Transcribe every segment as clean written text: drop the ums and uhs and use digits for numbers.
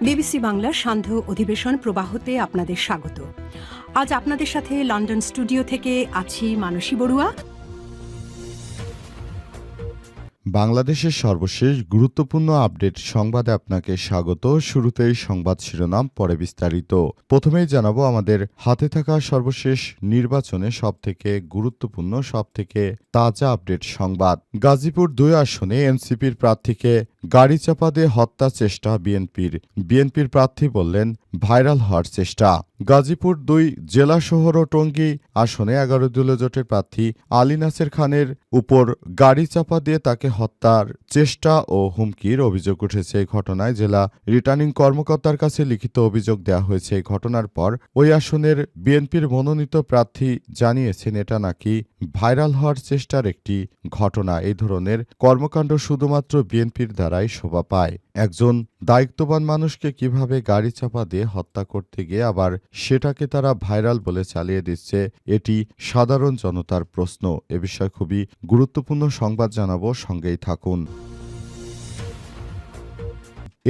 BBC বাংলার সান্ধ্য অধিবেশন প্রবাহতে আপনাদের স্বাগত। আজ আপনাদের সাথে লন্ডন স্টুডিও থেকে আছি মানসী বড়ুয়া। বাংলাদেশের সর্বশেষ গুরুত্বপূর্ণ আপডেট সংবাদে আপনাকে স্বাগত। শুরুতেই সংবাদ শিরোনাম, পরে বিস্তারিত। প্রথমেই জানাবো আমাদের হাতে থাকা সর্বশেষ নির্বাচনে সবথেকে গুরুত্বপূর্ণ, সবথেকে তাজা আপডেট সংবাদ। গাজীপুর ২ আসনে এনসিপির প্রার্থীকে গাড়ি চাপা দিয়ে হত্যা চেষ্টা বিএনপির প্রার্থী বললেন ভাইরাল হওয়ার চেষ্টা। গাজীপুর ২ জেলা শহর ও টঙ্গী আসনে ১১ দলীয় জোটের প্রার্থী আলী নাসের খানের উপর গাড়ি চাপা দিয়ে তাকে হত্যার চেষ্টা ও হুমকির অভিযোগ উঠেছে। এই ঘটনায় জেলা রিটার্নিং কর্মকর্তার কাছে লিখিত অভিযোগ দেওয়া হয়েছে। এই ঘটনার পর ওই আসনের বিএনপির মনোনীত প্রার্থী জানিয়েছেন এটা নাকি ভাইরাল হওয়ার চেষ্টার একটি ঘটনা। এই ধরনের কর্মকাণ্ড শুধুমাত্র বিএনপির দ্বারাই শোভা পায়। একজন দায়িত্ববান মানুষকে কিভাবে গাড়ি চাপা দিয়ে হত্যা করতে গিয়ে আবার সেটাকে তারা ভাইরাল বলে চালিয়ে দিচ্ছে, এটি সাধারণ জনতার প্রশ্ন। এ বিষয়ে খুবই গুরুত্বপূর্ণ সংবাদ জানাবো, সঙ্গেই থাকুন।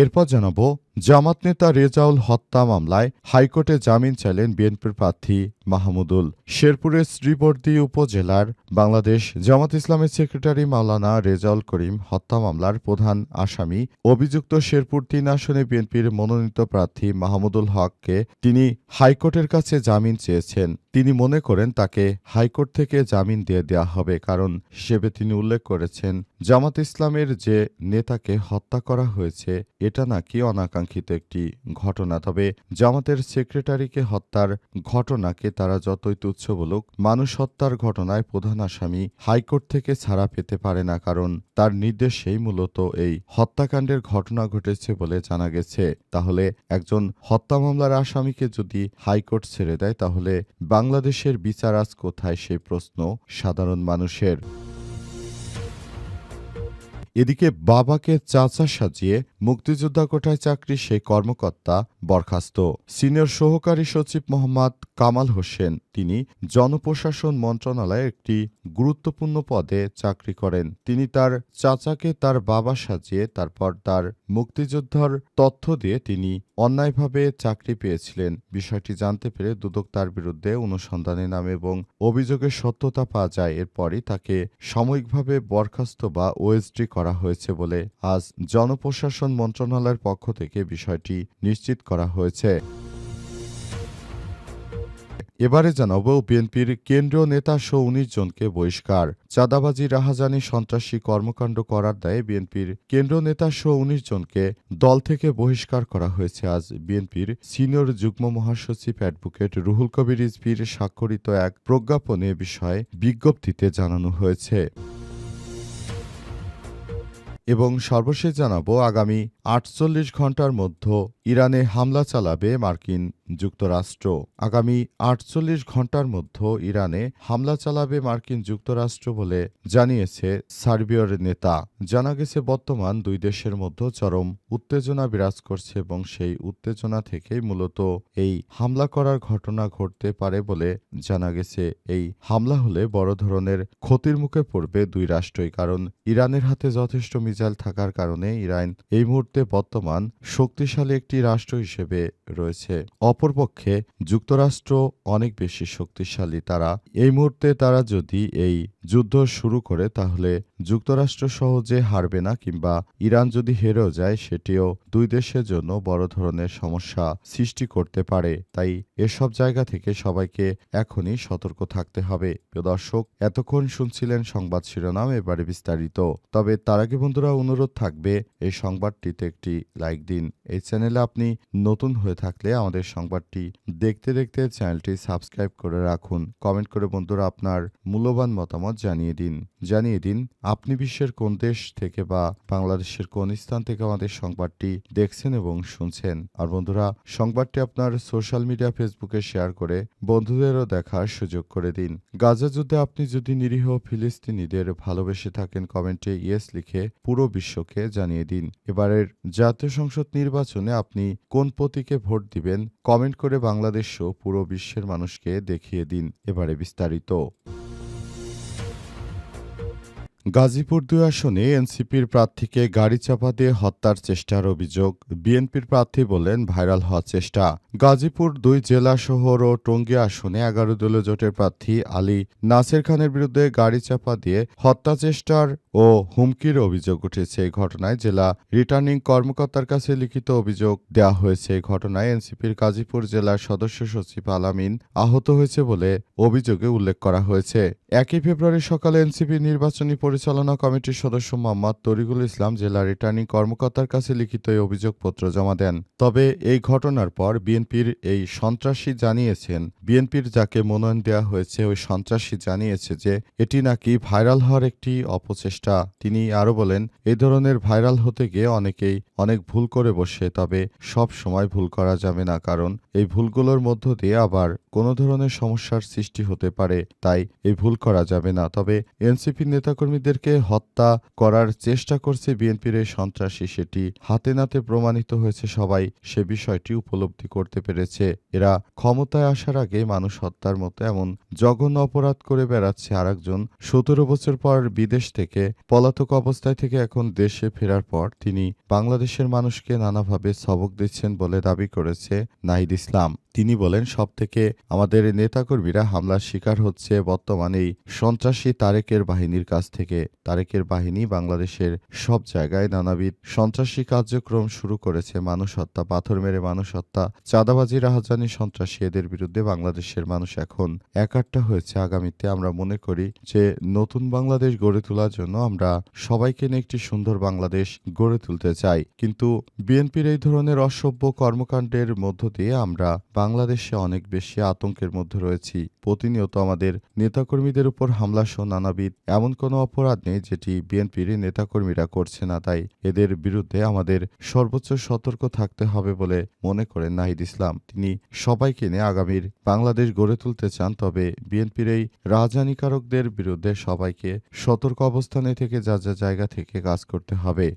এরপর জানাবো জামাত নেতা রেজাউল হত্যা মামলায় হাইকোর্টে জামিন চাইলেন বিএনপির প্রার্থী মাহমুদুল। শেরপুরের শ্রীবর্দী উপজেলার বাংলাদেশ জামাত ইসলামের সেক্রেটারি মাওলানা রেজাউল করিম হত্যা মামলার প্রধান আসামি অভিযুক্ত শেরপুর ৩ আসনে বিএনপির মনোনীত প্রার্থী মাহমুদুল হককে তিনি হাইকোর্টের কাছে জামিন চেয়েছেন। তিনি মনে করেন তাকে হাইকোর্ট থেকে জামিন দিয়ে দেওয়া হবে, কারণ হিসেবে তিনি উল্লেখ করেছেন জামাত ইসলামের যে নেতাকে হত্যা করা হয়েছে এটা নাকি অনাকাঙ্ক্ষিত একটি ঘটনা। তবে জামাতের সেক্রেটারিকে হত্যার ঘটনাকে তারা যতই তুচ্ছ বলুক, মানুষ হত্যার ঘটনায় প্রধান আসামি হাইকোর্ট থেকে ছাড়া পেতে পারে না, কারণ তার নির্দেশেই মূলত এই হত্যাকাণ্ডের ঘটনা ঘটেছে বলে জানা গেছে। তাহলে একজন হত্যা মামলার আসামিকে যদি হাইকোর্ট ছেড়ে দেয়, তাহলে বাংলাদেশের বিচার আজ কোথায়, সেই প্রশ্ন সাধারণ মানুষের। এদিকে বাবাকে চাচা সাজিয়ে মুক্তিযোদ্ধা কোটায় চাকরি সেই কর্মকর্তা বরখাস্ত। সিনিয়র সহকারী সচিব মোহাম্মদ কামাল হোসেন তিনি জনপ্রশাসন মন্ত্রণালয়ে একটি গুরুত্বপূর্ণ পদে চাকরি করেন। তিনি তার চাচাকে তার বাবা সাজিয়ে তারপর তার মুক্তিযোদ্ধার তথ্য দিয়ে তিনি অন্যায়ভাবে চাকরি পেয়েছিলেন। বিষয়টি জানতে পেরে দুদক তার বিরুদ্ধে অনুসন্ধানে নামে এবং অভিযোগের সত্যতা পাওয়া যায়। এরপরই তাকে সাময়িকভাবে বরখাস্ত বা ওএসডি করা হয়েছে বলে আজ জনপ্রশাসন মন্ত্রণালয়ের পক্ষ থেকে বিষয়টি নিশ্চিত করা হয়েছে। এবারে জানাবো বিএনপির কেন্দ্রীয় নেতা সহ ১৯ জনকে বহিষ্কার। চাঁদাবাজি, রাহাজানি, সন্ত্রাসী কর্মকাণ্ড করার দায়ে বিএনপির কেন্দ্রীয় নেতা সহ ১৯ জনকে দল থেকে বহিষ্কার করা হয়েছে। আজ বিএনপির সিনিয়র যুগ্ম মহাসচিব অ্যাডভোকেট রুহুল কবির রিজভীর স্বাক্ষরিত এক প্রজ্ঞাপনে বিষয়ে বিজ্ঞপ্তিতে জানানো হয়েছে। এবং সর্বশেষ জানাবো আগামী ৪৮ ঘণ্টার মধ্যে ইরানে হামলা চালাবে মার্কিন যুক্তরাষ্ট্র। আগামী ৪৮ ঘণ্টার মধ্যে ইরানে হামলা চালাবে মার্কিন যুক্তরাষ্ট্র বলে জানিয়েছে সার্বিয়ার নেতা। জানা গেছে বর্তমান দুই দেশের মধ্যে চরম উত্তেজনা বিরাজ করছে এবং সেই উত্তেজনা থেকেই মূলত এই হামলা করার ঘটনা ঘটতে পারে বলে জানা গেছে। এই হামলা হলে বড় ধরনের ক্ষতির মুখে পড়বে দুই রাষ্ট্রই, কারণ ইরানের হাতে যথেষ্ট মিসাইল থাকার কারণে ইরান এই মুহূর্তে বর্তমান শক্তিশালী একটি রাষ্ট্র হিসেবে রয়েছে। অপরপক্ষে যুক্তরাষ্ট্র অনেক বেশি শক্তিশালী। এই মুহূর্তে তারা যদি এই যুদ্ধ শুরু করে তাহলে যুক্তরাষ্ট্র সহজে হারবে না, কিংবা ইরান যদি হেরেও যায় সেটিও দুই দেশের জন্য বড় ধরনের সমস্যা সৃষ্টি করতে পারে। তাই এসব জায়গা থেকে সবাইকে এখনই সতর্ক থাকতে হবে। প্রিয় দর্শক, এতক্ষণ শুনছিলেন সংবাদ শিরোনাম, এবারে বিস্তারিত। তবে তার আগে বন্ধুরা অনুরোধ থাকবে এই সংবাদটিতে একটি লাইক দিন। এই চ্যানেলে আপনি নতুন হয়ে থাকলে আমাদের সংবাদটি দেখতে দেখতে চ্যানেলটি সাবস্ক্রাইব করে রাখুন। কমেন্ট করে বন্ধুরা আপনার মূল্যবান মতামত জানিয়ে দিন আপনি বিশ্বের কোন দেশ থেকে বা বাংলাদেশের কোন স্থান থেকে আমাদের সংবাদটি দেখছেন এবং শুনছেন। আর বন্ধুরা, সংবাদটি আপনার সোশ্যাল মিডিয়া ফেসবুকে শেয়ার করে বন্ধুদেরও দেখার সুযোগ করে দিন। গাজা যুদ্ধে আপনি যদি নিরীহ ফিলিস্তিনিদের ভালোবেসে থাকেন, কমেন্টে ইয়েস লিখে পুরো বিশ্বকে জানিয়ে দিন। এবারের জাতীয় সংসদ নির্বাচনে আপনি কোন প্রতীকে ভোট দিবেন, কমেন্ট করে বাংলাদেশ সহ পুরো বিশ্বের মানুষকে দেখিয়ে দিন। এবারে বিস্তারিত। গাজীপুর ২ আসনে এনসিপির প্রার্থীকে গাড়ি চাপা দিয়ে হত্যার চেষ্টার অভিযোগ। বিএনপির প্রার্থী বললেন ভাইরাল হওয়ার চেষ্টা। গাজীপুর ২ জেলা শহর ও টঙ্গী আসনে ১১ দলীয় জোটের প্রার্থী আলী নাসের খানের বিরুদ্ধে গাড়ি চাপা দিয়ে হত্যা চেষ্টার ও হুমকির অভিযোগ উঠেছে। এই ঘটনায় জেলা রিটার্নিং কর্মকর্তার কাছে লিখিত অভিযোগ দেওয়া হয়েছে। এই ঘটনায় এনসিপির গাজীপুর জেলার সদস্য সচিব আলামিন আহত হয়েছে বলে অভিযোগে উল্লেখ করা হয়েছে। ১ ফেব্রুয়ারি সকালে এনসিপি নির্বাচনী পরিচালনা কমিটির সদস্য মোহাম্মদ তরিকুল ইসলাম জেলা রিটার্নিং কর্মকর্তার কাছে লিখিত এই অভিযোগপত্র জমা দেন। তবে এই ঘটনার পর বিএনপির এই সন্ত্রাসী জানিয়েছেন, বিএনপির যাকে মনোনয়ন দেওয়া হয়েছে ওই সন্ত্রাসী জানিয়েছে যে এটি নাকি ভাইরাল হওয়ার একটি অপচেষ্টা। তিনি আরও বলেন, এই ধরনের ভাইরাল হতে গিয়ে অনেকেই অনেক ভুল করে বসে, তবে সব সময় ভুল করা যাবে না, কারণ এই ভুলগুলোর মধ্য দিয়ে আবার কোনো ধরনের সমস্যার সৃষ্টি হতে পারে, তাই এই ভুল করা যাবে না। তবে এনসিপি নেতাকর্মীদেরকে হত্যা করার চেষ্টা করছে বিএনপির এই সন্ত্রাসী, সেটি হাতে নাতে প্রমাণিত হয়েছে। সবাই সে বিষয়টি উপলব্ধি করতে পেরেছে। এরা ক্ষমতায় আসার আগে মানুষ হত্যার মতো এমন জঘন্য অপরাধ করে বেড়াচ্ছে। আরেকজন ১৭ বছর পর বিদেশ থেকে পলাতক অবস্থায় থেকে এখন দেশে ফেরার পর তিনি বাংলাদেশের মানুষকে নানাভাবে সবক দিচ্ছেন বলে দাবি করেছে নাহিদ ইসলাম। তিনি বলেন, সবথেকে আমাদের নেতাকর্মীরা হামলার শিকার হচ্ছে বর্তমানে এই সন্ত্রাসী তারেকের বাহিনীর কাছ থেকে। তারেকের বাহিনী বাংলাদেশের সব জায়গায় নানাবিধ সন্ত্রাসী কার্যক্রম শুরু করেছে। মানুষ হত্যা, পাথর মেরে মানুষ হত্যা, চাঁদাবাজি, রাহাজানি, সন্ত্রাসী, এদের বিরুদ্ধে বাংলাদেশের মানুষ এখন একাট্টা হয়েছে। আগামীতে আমরা মনে করি যে নতুন বাংলাদেশ গড়ে তোলার জন্য আমরা সবাইকে নিয়ে একটি সুন্দর বাংলাদেশ গড়ে তুলতে চাই। কিন্তু বিএনপির এই ধরনের অসভ্য কর্মকাণ্ডের মধ্য দিয়ে আমরা বাংলাদেশে অনেক বেশি আতঙ্কের মধ্যে রয়েছি। প্রতিনিয়ত আমাদের নেতাকর্মীদের উপর হামলা সহ নানাবিধ এমন কোনো অপরাধ নেই যেটি বিএনপির নেতাকর্মীরা করছে না, তাই এদের বিরুদ্ধে আমাদের সর্বোচ্চ সতর্ক থাকতে হবে বলে মনে করেন নাহিদ ইসলাম। তিনি সবাইকে নিয়ে আগামীর বাংলাদেশ গড়ে তুলতে চান, তবে বিএনপির এই রাজনীতিকারকদের বিরুদ্ধে সবাইকে সতর্ক অবস্থানে থেকে যা যা জায়গা থেকে কাজ করতে হবে।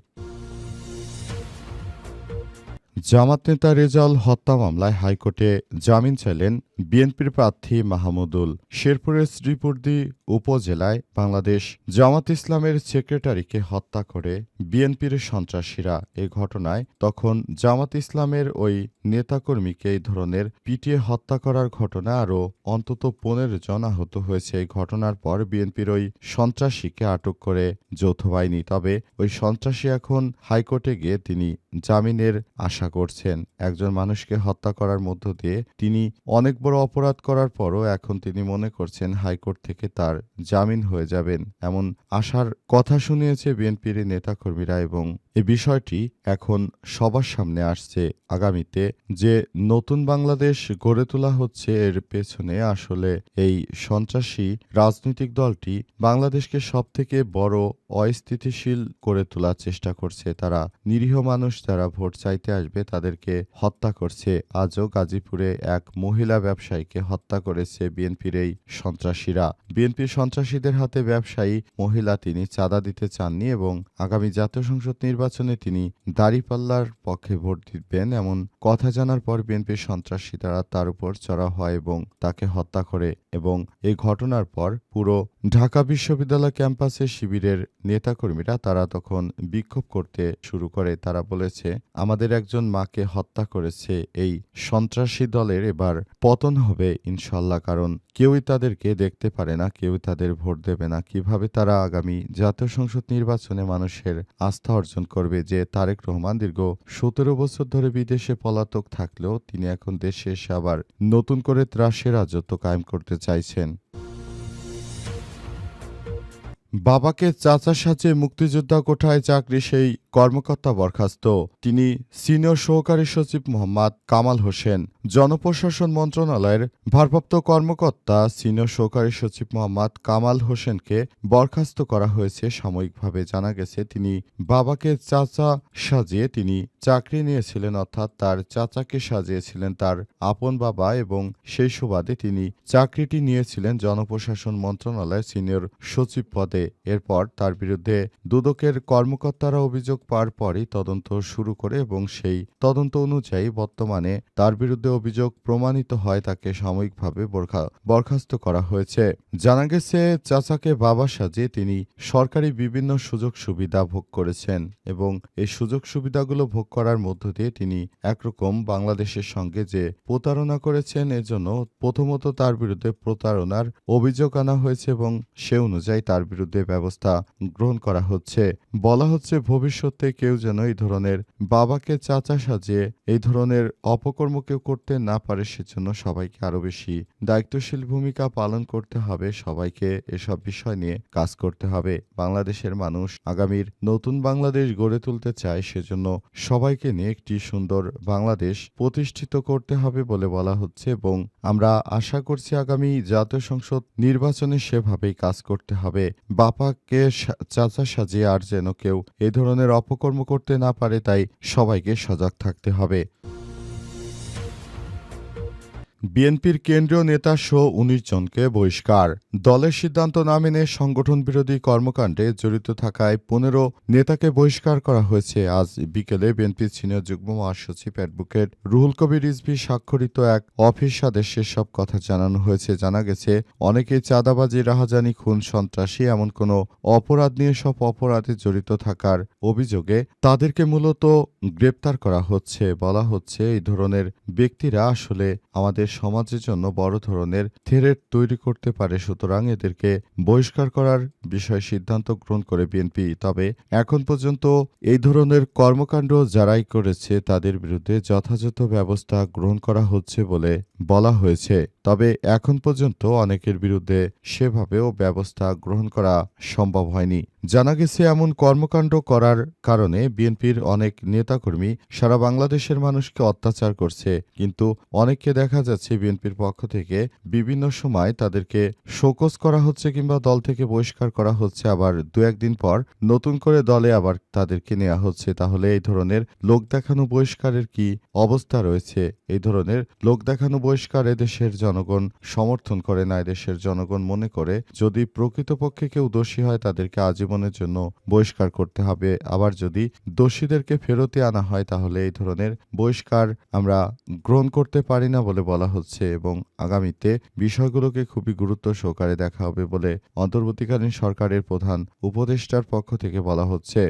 জামাত নেতা রেজাউল হত্যা মামলায় হাইকোর্টে জামিন চাইলেন বিএনপির প্রার্থী মাহমুদুল। শেরপুরের শ্রীপুরদী উপজেলায় বাংলাদেশ জামাত ইসলামের সেক্রেটারিকে হত্যা করে বিএনপির সন্ত্রাসীরা। এই ঘটনায় তখন জামাত ইসলামের ওই নেতাকর্মীকে এই ধরনের পিটিয়ে হত্যা করার ঘটনা আরও অন্তত ১৫ জন আহত হয়েছে। এই ঘটনার পর বিএনপির ওই সন্ত্রাসীকে আটক করে যৌথ বাহিনী। তবে ওই সন্ত্রাসী এখন হাইকোর্টে গিয়ে তিনি জামিনের আশা করছেন। একজন মানুষকে হত্যা করার মধ্য দিয়ে তিনি অনেক বড় অপরাধ করার পরও এখন তিনি মনে করছেন হাইকোর্ট থেকে তার জামিন হয়ে যাবেন, এমন আশার কথা শুনিয়েছে বিএনপির নেতাকর্মীরা। এবং এই বিষয়টি এখন সবার সামনে আসছে। আগামীতে যে নতুন বাংলাদেশ গড়ে তোলা হচ্ছে এর পেছনে আসলে এই সন্ত্রাসী রাজনৈতিক দলটি বাংলাদেশকে সবথেকে বড় অস্থিতিশীল করে তোলার চেষ্টা করছে। তারা নিরীহ মানুষ যারা ভোট চাইতে আসবে তাদেরকে হত্যা করছে। আজও গাজীপুরে এক মহিলা ব্যবসায়ীকে হত্যা করেছে বিএনপির এই সন্ত্রাসীরা। বিএনপির সন্ত্রাসীদের হাতে ব্যবসায়ী মহিলা, তিনি চাঁদা দিতে চাননি এবং আগামী জাতীয় সংসদ নির্বাচনে তিনি দাঁড়িপাল্লার পক্ষে ভোট দিবেন এমন কথা জানার পর বিএনপির সন্ত্রাসী তার উপর চড়াও হয় এবং তাকে হত্যা করে। এবং এই ঘটনার পর পুরো ঢাকা বিশ্ববিদ্যালয় ক্যাম্পাসে শিবিরের নেতাকর্মীরা তারা তখন বিক্ষোভ করতে শুরু করে। তারা বলেছে, আমাদের একজন মাকে হত্যা করেছে এই সন্ত্রাসী দলের, এবার পতন হবে ইনশাল্লাহ, কারণ কেউই তাদেরকে দেখতে পারে না, কেউই তাদের ভোট দেবে না। কিভাবে তারা আগামী জাতীয় সংসদ নির্বাচনে মানুষের আস্থা অর্জন করবে? যে তারেক রহমান দীর্ঘ ১৭ বছর ধরে বিদেশে পলাতক থাকলেও তিনি এখন দেশে এসে আবার নতুন করে ত্রাসের রাজত্ব কায়েম করতে চাইছেন। বাবাকে চাচা সাজে মুক্তিযোদ্ধা কোঠায় চাকরি সেই কর্মকর্তা বরখাস্ত। তিনি সিনিয়র সহকারী সচিব মোহাম্মদ কামাল হোসেন। জনপ্রশাসন মন্ত্রণালয়ের ভারপ্রাপ্ত কর্মকর্তা সিনিয়র সহকারী সচিব মোহাম্মদ কামাল হোসেনকে বরখাস্ত করা হয়েছে সাময়িকভাবে। জানা গেছে তিনি বাবাকে চাচা সাজিয়ে তিনি চাকরি নিয়েছিলেন, অর্থাৎ তার চাচাকে সাজিয়েছিলেন তার আপন বাবা, এবং সেই সুবাদে তিনি চাকরিটি নিয়েছিলেন জনপ্রশাসন মন্ত্রণালয়ের সিনিয়র সচিব পদে। এরপর তার বিরুদ্ধে দুদকের কর্মকর্তারা অভিযোগ অভিযোগ পাওয়ার পরই তদন্ত শুরু করে এবং সেই তদন্ত অনুযায়ী বর্তমানে তার বিরুদ্ধে অভিযোগ প্রমাণিত হয় তাকে সাময়িকভাবে বরখাস্ত করা হয়েছে। জানা গেছে চাচাকে বাবা সাজিয়ে তিনি সরকারি বিভিন্ন সুযোগ সুবিধা ভোগ করেছেন এবং এই সুযোগ সুবিধাগুলো ভোগ করার মধ্য দিয়ে তিনি একরকম বাংলাদেশের সঙ্গে যে প্রতারণা করেছেন এজন্য প্রথমত তার বিরুদ্ধে প্রতারণার অভিযোগ আনা হয়েছে এবং সে অনুযায়ী তার বিরুদ্ধে ব্যবস্থা গ্রহণ করা হচ্ছে। বলা হচ্ছে ভবিষ্যতে কেউ যেন এই ধরনের বাবাকে চাচা সাজিয়ে এই ধরনের অপকর্ম কেউ করতে না পারে সেজন্য সবাইকে আরো বেশি দায়িত্বশীল ভূমিকা পালন করতে হবে, সবাইকে এসব বিষয় নিয়ে কাজ করতে হবে। বাংলাদেশের মানুষ আগামীর নতুন বাংলাদেশ গড়ে তুলতে চায়, সেজন্য সবাইকে নিয়ে একটি সুন্দর বাংলাদেশ প্রতিষ্ঠিত করতে হবে বলে বলা হচ্ছে এবং আমরা আশা করছি আগামী জাতীয় সংসদ নির্বাচনে সেভাবেই কাজ করতে হবে। বাপাকে চাচা সাজিয়ে আর যেন কেউ এ ধরনের অপকর্ম করতে না পারে, তাই সবাইকে সজাগ থাকতে হবে। বিএনপির কেন্দ্রীয় নেতাসহ ১৯ জনকে বহিষ্কার। দলের সিদ্ধান্ত না মেনে সংগঠন বিরোধী কর্মকাণ্ডে জড়িত থাকায় ১৫ নেতাকে বহিষ্কার করা হয়েছে। আজ বিকেলে বিএনপির সিনিয়র যুগ্ম মহাসচিব অ্যাডভোকেট রুহুল কবির রিজভী স্বাক্ষরিত এক অফিস আদেশে সব কথা জানানো হয়েছে। জানা গেছে অনেকেই চাঁদাবাজি, রাহাজানি, খুন, সন্ত্রাসী এমন কোনো অপরাধ নিয়ে সব অপরাধে জড়িত থাকার অভিযোগে তাদেরকে মূলত গ্রেপ্তার করা হচ্ছে। বলা হচ্ছে এই ধরনের ব্যক্তিরা আসলে আমাদের সমাজের জন্য বড় ধরনের থ্রেট তৈরি করতে পারে, সুতরাং এদেরকে বহিষ্কার করার বিষয়ে সিদ্ধান্ত গ্রহণ করে বিএনপি। তবে এখন পর্যন্ত এই ধরনের কর্মকাণ্ড যারাই করেছে তাদের বিরুদ্ধে যথাযথ ব্যবস্থা গ্রহণ করা হচ্ছে বলে বলা হয়েছে। তবে এখন পর্যন্ত অনেকের বিরুদ্ধে সেভাবেও ব্যবস্থা গ্রহণ করা সম্ভব হয়নি। জানা গেছে এমন কর্মকাণ্ড করার কারণে বিএনপির অনেক নেতাকর্মী সারা বাংলাদেশের মানুষকে অত্যাচার করছে, কিন্তু অনেককে দেখা যাচ্ছে বিএনপির পক্ষ থেকে বিভিন্ন সময় তাদেরকে শোকজ করা হচ্ছে কিংবা দল থেকে বহিষ্কার করা হচ্ছে, আবার দু একদিন পর নতুন করে দলে আবার তাদেরকে নেওয়া হচ্ছে। তাহলে এই ধরনের লোক দেখানো বহিষ্কারের কি অবস্থা রয়েছে? এই ধরনের লোক দেখানো বহিষ্কার এদেশের জনগণ সমর্থন করে না। এদেশের জনগণ মনে করে যদি প্রকৃতপক্ষে কেউ দোষী হয় তাদেরকে আজীবনের জন্য বহিষ্কার করতে হবে, আবার যদি দোষীদেরকে ফেরতে আনা হয় তাহলে এই ধরনের বহিষ্কার আমরা গ্রহণ করতে পারি না বলে বলা হচ্ছে এবং আগামীতে বিষয়গুলোকে খুবই গুরুত্ব সহকারে দেখা হবে বলে অন্তর্বর্তীকালীন সরকারের প্রধান উপদেষ্টার পক্ষ থেকে বলা হচ্ছে।